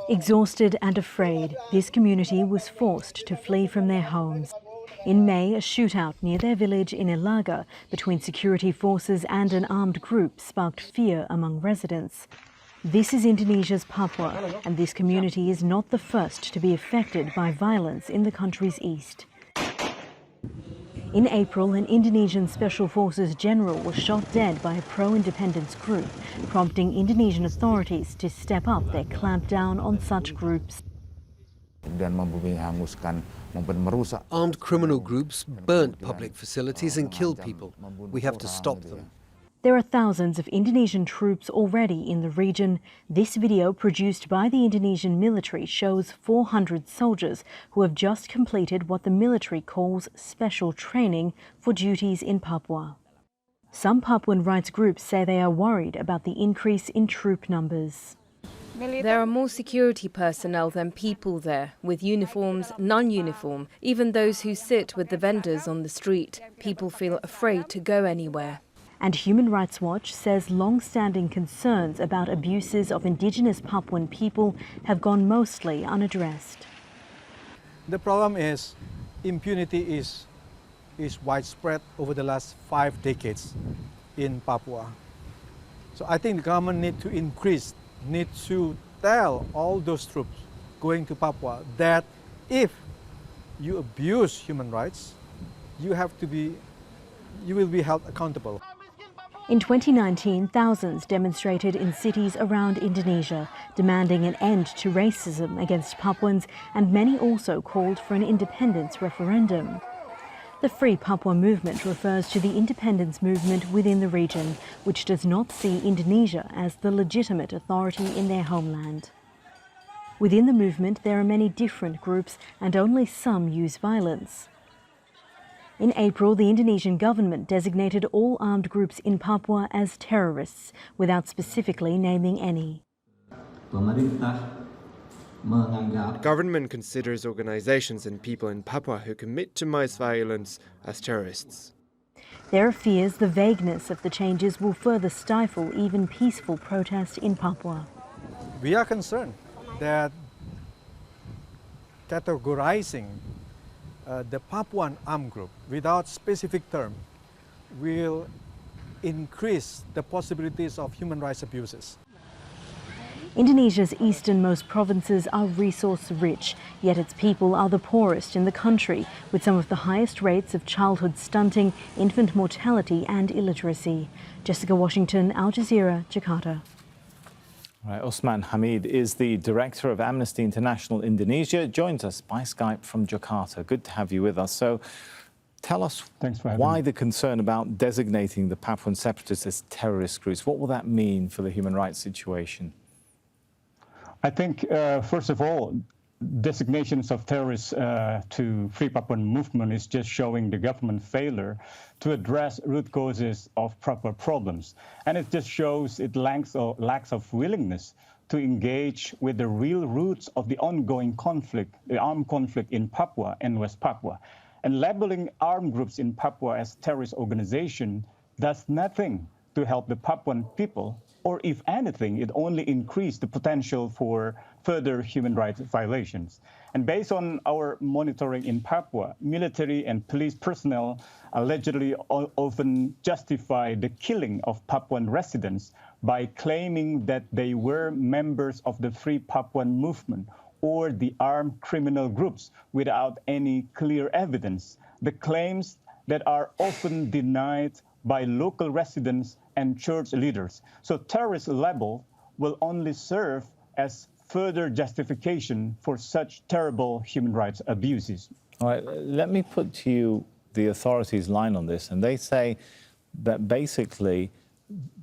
Exhausted and afraid, this community was forced to flee from their homes. In May, a shootout near their village in Ilaga between security forces and an armed group sparked fear among residents. This is Indonesia's Papua, and this community is not the first to be affected by violence in the country's east. In April, an Indonesian Special Forces general was shot dead by a pro-independence group, prompting Indonesian authorities to step up their clampdown on such groups. Armed criminal groups burnt public facilities and killed people. We have to stop them. There are thousands of Indonesian troops already in the region. This video produced by the Indonesian military shows 400 soldiers who have just completed what the military calls special training for duties in Papua. Some Papuan rights groups say they are worried about the increase in troop numbers. There are more security personnel than people there, with uniforms, non-uniform, even those who sit with the vendors on the street. People feel afraid to go anywhere. And Human Rights Watch says long-standing concerns about abuses of indigenous Papuan people have gone mostly unaddressed. The problem is impunity is widespread over the last 5 decades in Papua. So I think the government need to tell all those troops going to Papua that if you abuse human rights, you will be held accountable. In 2019, thousands demonstrated in cities around Indonesia, demanding an end to racism against Papuans, and many also called for an independence referendum. The Free Papua movement refers to the independence movement within the region, which does not see Indonesia as the legitimate authority in their homeland. Within the movement, there are many different groups, and only some use violence. In April, the Indonesian government designated all armed groups in Papua as terrorists, without specifically naming any. The government considers organizations and people in Papua who commit to mass violence as terrorists. There are fears the vagueness of the changes will further stifle even peaceful protest in Papua. We are concerned that categorizing the Papuan armed group without specific term will increase the possibilities of human rights abuses. Indonesia's easternmost provinces are resource-rich, yet its people are the poorest in the country, with some of the highest rates of childhood stunting, infant mortality and illiteracy. Jessica Washington, Al Jazeera, Jakarta. Right, Osman Hamid is the director of Amnesty International Indonesia, joins us by Skype from Jakarta. Good to have you with us. So tell us why the concern about designating the Papuan separatists as terrorist groups. What will that mean for the human rights situation? I think, first of all, designations of terrorists to Free Papuan movement is just showing the government failure to address root causes of proper problems. And it just shows its lacks of willingness to engage with the real roots of the ongoing conflict, the armed conflict in Papua and West Papua. And labeling armed groups in Papua as terrorist organization does nothing to help the Papuan people, or if anything, it only increased the potential for further human rights violations. And based on our monitoring in Papua, military and police personnel allegedly often justify the killing of Papuan residents by claiming that they were members of the Free Papuan movement or the armed criminal groups without any clear evidence. The claims that are often denied by local residents and church leaders. So terrorist label will only serve as further justification for such terrible human rights abuses. All right, let me put to you the authorities' line on this, and they say that basically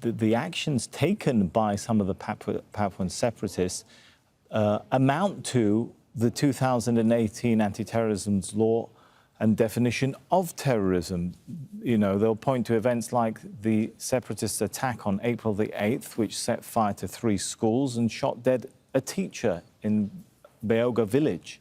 the actions taken by some of the Papuan separatists amount to the 2018 anti-terrorism law and definition of terrorism. You know, they'll point to events like the separatist attack on April the 8th, which set fire to 3 schools and shot dead a teacher in Beoga village.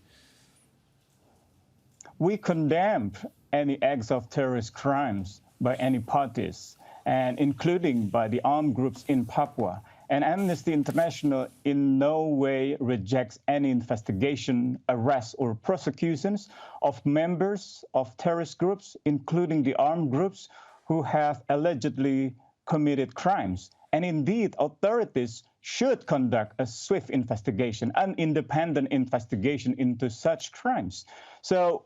We condemn any acts of terrorist crimes by any parties, and including by the armed groups in Papua. And Amnesty International in no way rejects any investigation, arrests, or prosecutions of members of terrorist groups, including the armed groups who have allegedly committed crimes. And indeed, authorities should conduct a swift investigation, an independent investigation into such crimes. So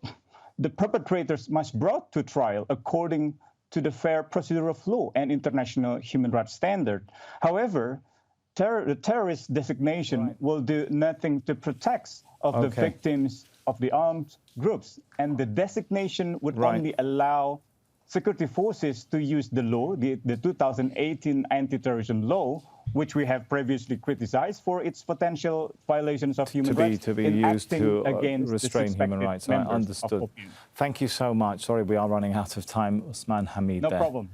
the perpetrators must be brought to trial according to the fair procedure of law and international human rights standard. However, the terrorist designation will do nothing to protect the victims of the armed groups. And the designation would only allow security forces to use the law, the 2018 anti-terrorism law, which we have previously criticized for its potential violations of human rights. To be used to restrain human rights. I understood. Thank you so much. Sorry, we are running out of time. Usman Hamid No there. problem.